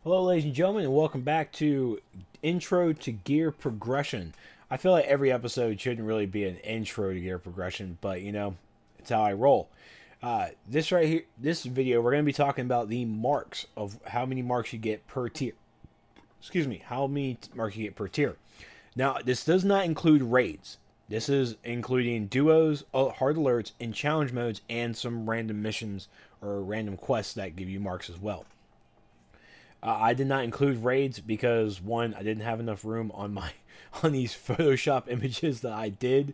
Hello, ladies and gentlemen, and welcome back to Intro to Gear Progression. I feel like every episode shouldn't really be an intro to gear progression, but it's how I roll. This right here, this video, we're going to be talking about the marks of how many marks you get per tier. Excuse me, how many marks you get per tier. Now, this does not include raids. This is including duos, hard alerts, and challenge modes, and some random missions or random quests that give you marks as well. I did not include raids because one, I didn't have enough room on on these Photoshop images that I did,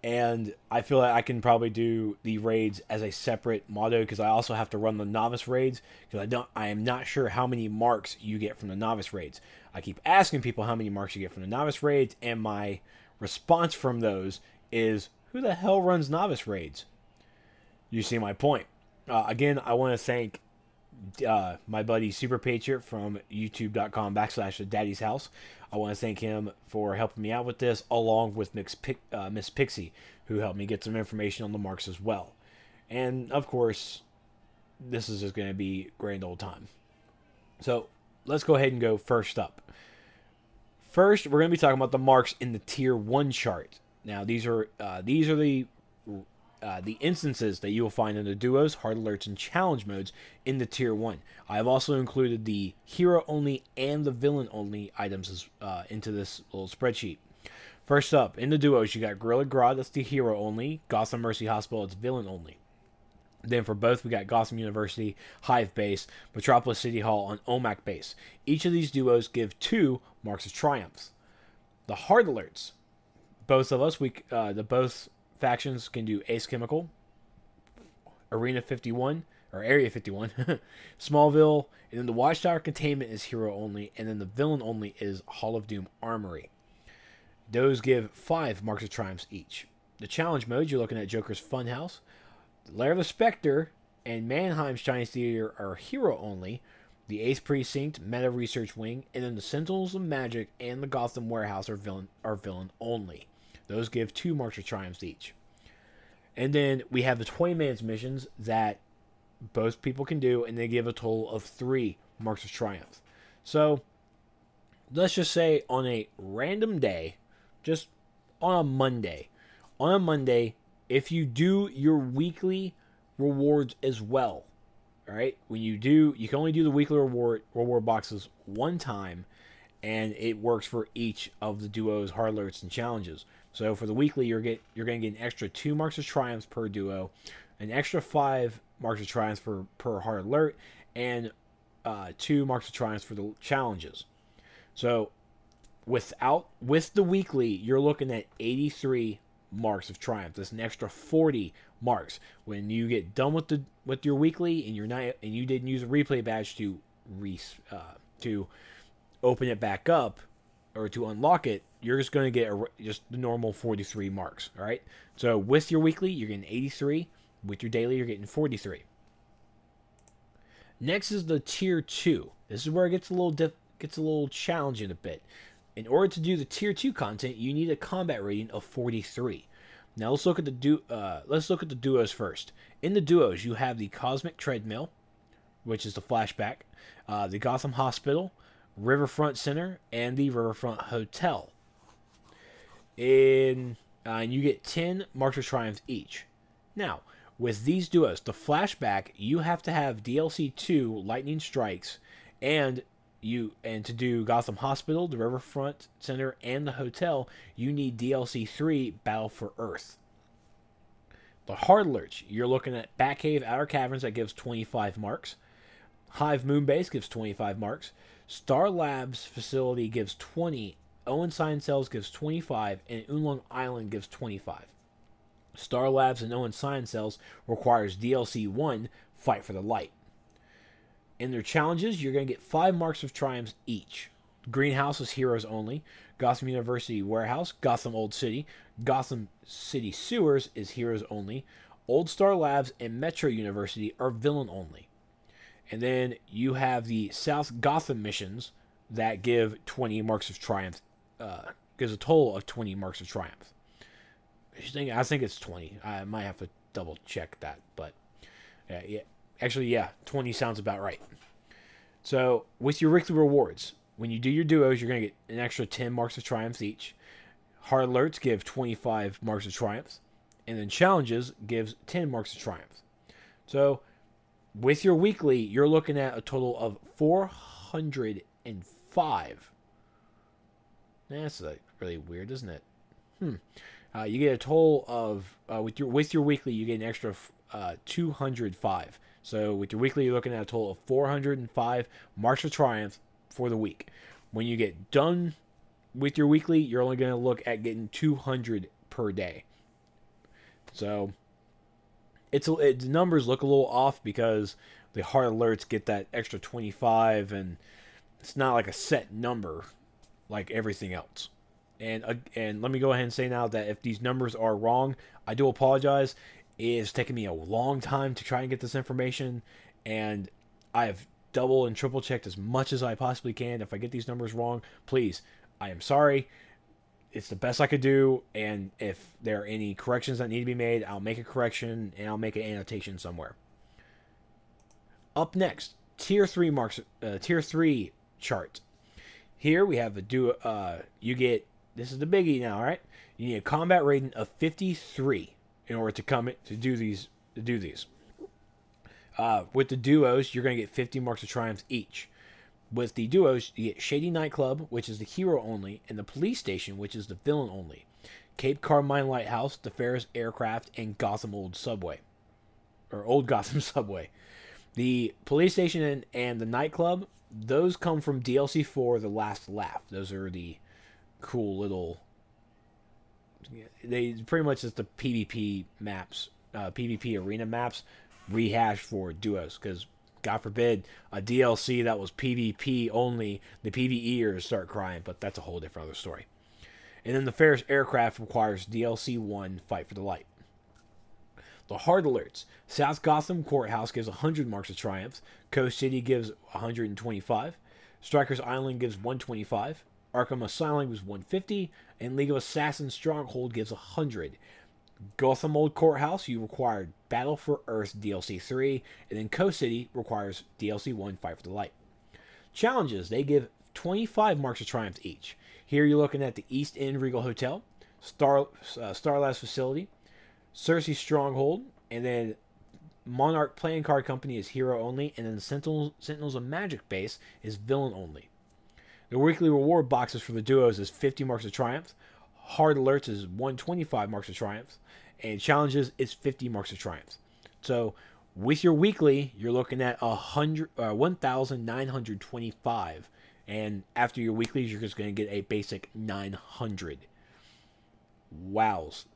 and I feel like I can probably do the raids as a separate motto because I also have to run the novice raids because I am not sure how many marks you get from the novice raids. I keep asking people how many marks you get from the novice raids, and my response from those is, "Who the hell runs novice raids?" You see my point. Again, I want to thank my buddy Super Patriot from youtube.com/the Daddy's House. I want to thank him for helping me out with this, along with Miss Pixie, who helped me get some information on the marks as well. And of course, this is just going to be grand old time. So let's go ahead and go first up. First, we're going to be talking about the marks in the Tier 1 chart. Now, these are the instances that you will find in the duos, hard alerts, and challenge modes in the Tier 1. I have also included the hero only and the villain only items into this little spreadsheet. First up, in the duos, you got Gorilla Grodd, that's the hero only. Gotham Mercy Hospital, it's villain only. Then for both, we got Gotham University, Hive Base, Metropolis City Hall, and OMAC Base. Each of these duos give 2 Marks of Triumph. The hard alerts, both of us, both factions can do Ace Chemical, Arena 51, or Area 51, Smallville, and then the Watchtower Containment is hero only, and then the villain only is Hall of Doom Armory. Those give 5 Marks of Triumphs each. The challenge mode, you're looking at Joker's Funhouse, Lair of the Spectre, and Mannheim's Chinese Theater are hero only. The 8th Precinct, Meta Research Wing, and then the Sentinels of Magic and the Gotham Warehouse are villain only. Those give 2 Marks of Triumphs each. And then we have the 20-minute missions that both people can do, and they give a total of 3 Marks of Triumph. So, let's just say on a random day, just on a Monday, if you do your weekly rewards as well, all right? When you do, you can only do the weekly reward boxes one time, and it works for each of the duos, hard alerts, and challenges. So for the weekly, you're going to get an extra 2 Marks of Triumph per duo, an extra 5 Marks of Triumph per hard alert, and 2 Marks of Triumph for the challenges. So with the weekly, you're looking at 83 Marks of Triumph. That's an extra 40 marks. When you get done with your weekly and you didn't use a replay badge to open it back up or to unlock it, you're just going to get just the normal 43 marks. All right. So with your weekly, you're getting 83. With your daily, you're getting 43. Next is the Tier 2. This is where it gets a little challenging a bit. In order to do the Tier 2 content, you need a combat rating of 43. Now let's look at the duos first. In the duos, you have the Cosmic Treadmill, which is the flashback, the Gotham Hospital, Riverfront Center, and the Riverfront Hotel. And you get 10 Marks of Triumph each. Now, with these duos, the flashback, you have to have DLC 2 Lightning Strikes, and to do Gotham Hospital, the Riverfront Center, and the hotel, you need DLC 3 Battle for Earth. The hard alerts, you're looking at Batcave Outer Caverns, that gives 25 marks. Hive Moonbase gives 25 marks. Star Labs Facility gives 20. Owen Science Cells gives 25, and Oolong Island gives 25. Star Labs and Owen Science Cells requires DLC 1 Fight for the Light. In their challenges, you're going to get 5 Marks of Triumph each. Greenhouse is heroes only. Gotham University Warehouse, Gotham Old City, Gotham City Sewers is heroes only. Old Star Labs and Metro University are villain only. And then you have the South Gotham missions that give 20 Marks of Triumph. Gives a total of 20 Marks of Triumph. I think it's 20. I might have to double check that, but yeah, actually, 20 sounds about right. So with your weekly rewards, when you do your duos, you're going to get an extra 10 marks of triumph each. Hard alerts give 25 marks of triumph. And then challenges gives 10 marks of triumph. So with your weekly, you're looking at a total of 405. That's really weird, isn't it? You get a total of with your weekly, you get an extra 205. So with your weekly, you're looking at a total of 405 marks of triumph for the week. When you get done with your weekly, you're only going to look at getting 200 per day. So the numbers look a little off because the hard alerts get that extra 25, and it's not like a set number like everything else. And let me go ahead and say now that if these numbers are wrong, I do apologize. It's taken me a long time to try and get this information, and I have double and triple checked as much as I possibly can. If I get these numbers wrong, please, I am sorry. It's the best I could do, and if there are any corrections that need to be made, I'll make a correction, and I'll make an annotation somewhere. Up next, Tier 3 chart. Here we have you get, this is the biggie now, alright? You need a combat rating of 53 in order to do these. With the duos, you're going to get 50 marks of triumph each. With the duos, you get Shady Nightclub, which is the hero only, and the Police Station, which is the villain only. Cape Carmine Lighthouse, the Ferris Aircraft, and Gotham Old Gotham Subway. The Police Station and the Nightclub, those come from DLC 4, The Last Laugh. Those are the cool little... They pretty much just the PvP maps, PvP arena maps, rehashed for duos, because God forbid a DLC that was PvP only, the PvEers start crying, but that's a whole different other story. And then the Ferris Aircraft requires DLC 1, Fight for the Light. The hard alerts. South Gotham Courthouse gives 100 marks of triumph. Coast City gives 125. Strikers Island gives 125. Arkham Asylum gives 150. And League of Assassins Stronghold gives 100. Gotham Old Courthouse, you required Battle for Earth DLC 3, and then Coast City requires DLC 1, Fight for the Light. Challenges, they give 25 marks of triumph each. Here you're looking at the East End Regal Hotel, Starlabs Facility, Cersei Stronghold, and then Monarch Playing Card Company is hero only, and then Sentinels of Magic Base is villain only. The weekly reward boxes for the duos is 50 marks of triumph. Hard alerts is 125 marks of triumph, and challenges is 50 marks of triumph. So with your weekly, you're looking at 1,925, and after your weeklies, you're just going to get a basic 900. Wows!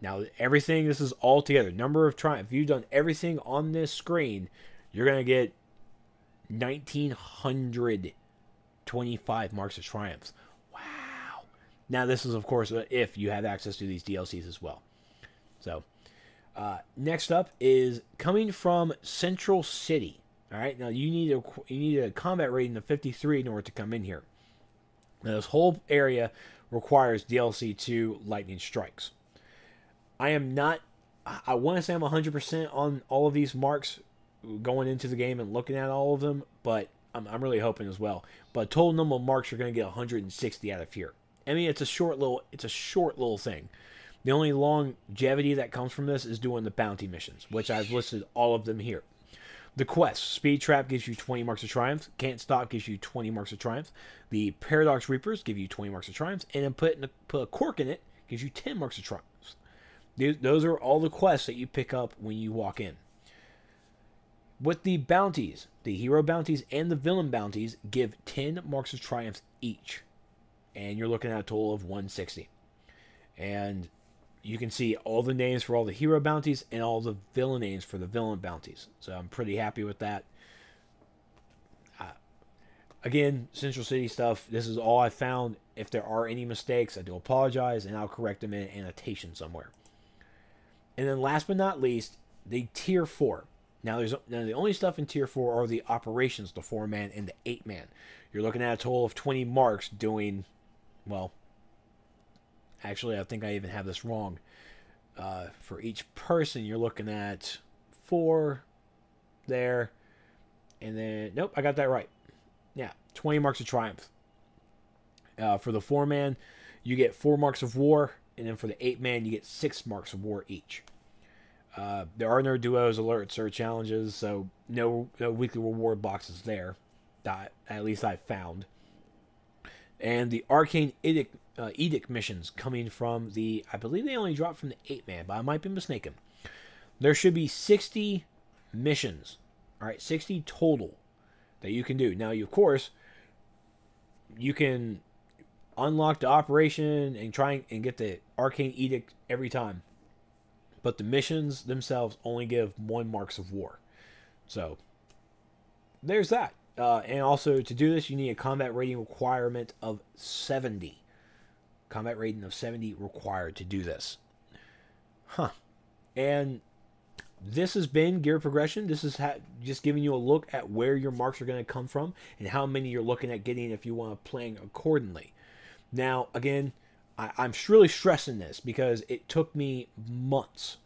Now everything, this is all together. Number of triumph. If you've done everything on this screen, you're going to get 1,925 marks of triumph. Now, this is, of course, if you have access to these DLCs as well. So, next up is coming from Central City. All right, now you need a combat rating of 53 in order to come in here. Now, this whole area requires DLC 2 Lightning Strikes. I want to say I'm 100% on all of these marks going into the game and looking at all of them, but I'm really hoping as well. But total number of marks, you're going to get 160 out of here. I mean, it's a short little thing. The only longevity that comes from this is doing the bounty missions, which I've listed all of them here. The quest, Speed Trap gives you 20 marks of triumph. Can't Stop gives you 20 marks of triumph. The Paradox Reapers give you 20 marks of triumph. And then put a cork in it gives you 10 marks of triumph. Those are all the quests that you pick up when you walk in. With the bounties, the hero bounties and the villain bounties give 10 marks of triumph each. And you're looking at a total of 160. And you can see all the names for all the hero bounties and all the villain names for the villain bounties. So I'm pretty happy with that. Again, Central City stuff, this is all I found. If there are any mistakes, I do apologize, and I'll correct them in an annotation somewhere. And then last but not least, the Tier 4. Now, the only stuff in Tier 4 are the operations, the 4-man and the 8-man. You're looking at a total of 20 marks doing... Well, actually, I think I even have this wrong. For each person, you're looking at 4 there. And then, nope, I got that right. Yeah, 20 marks of triumph. For the 4-man, you get 4 marks of war, and then for the 8-man, you get 6 marks of war each. There are no duos, alerts, or challenges, so no weekly reward boxes there. That at least I found. And the Arcane Edict missions coming from the... I believe they only dropped from the 8-man, but I might be mistaken. There should be 60 missions. Alright, 60 total that you can do. Now, of course, you can unlock the operation and try and get the Arcane Edict every time. But the missions themselves only give 1 marks of war. So, there's that. And also, to do this, you need a combat rating requirement of 70. Combat rating of 70 required to do this. Huh. And this has been Gear Progression. This is just giving you a look at where your marks are going to come from and how many you're looking at getting if you want to plan accordingly. Now, again, I'm really stressing this because it took me months.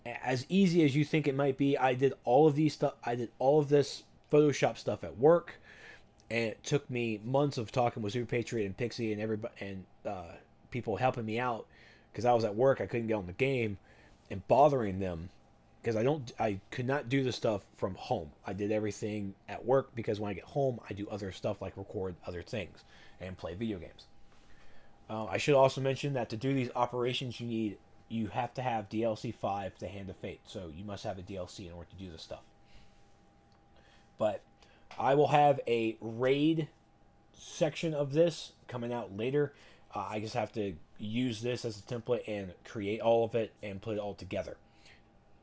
As easy as you think it might be, I did all of these stuff. I did all of this Photoshop stuff at work, and it took me months of talking with Super Patriot and Pixie and everybody and people helping me out because I was at work. I couldn't get on the game and bothering them because I could not do the stuff from home. I did everything at work because when I get home, I do other stuff like record other things and play video games. I should also mention that to do these operations, you have to have DLC 5 to Hand of Fate. So you must have a DLC in order to do this stuff. But I will have a raid section of this coming out later. I just have to use this as a template and create all of it and put it all together.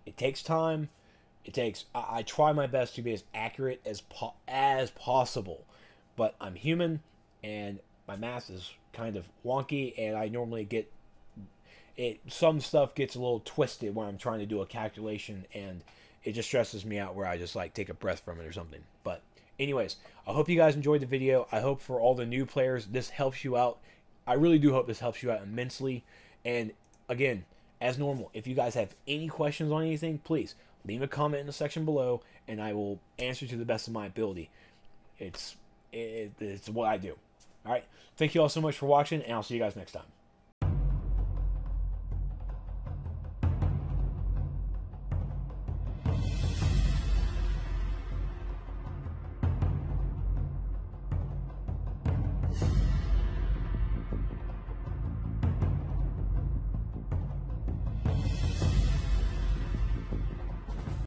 It takes time. I try my best to be as accurate as possible. But I'm human and my math is kind of wonky, and I normally get it. Some stuff gets a little twisted when I'm trying to do a calculation, and it just stresses me out where I just like take a breath from it or something. But anyways, I hope you guys enjoyed the video. I hope for all the new players this helps you out. I really do hope this helps you out immensely. And again, as normal, if you guys have any questions on anything, please leave a comment in the section below, and I will answer to the best of my ability. It's what I do. All right. Thank you all so much for watching, and I'll see you guys next time.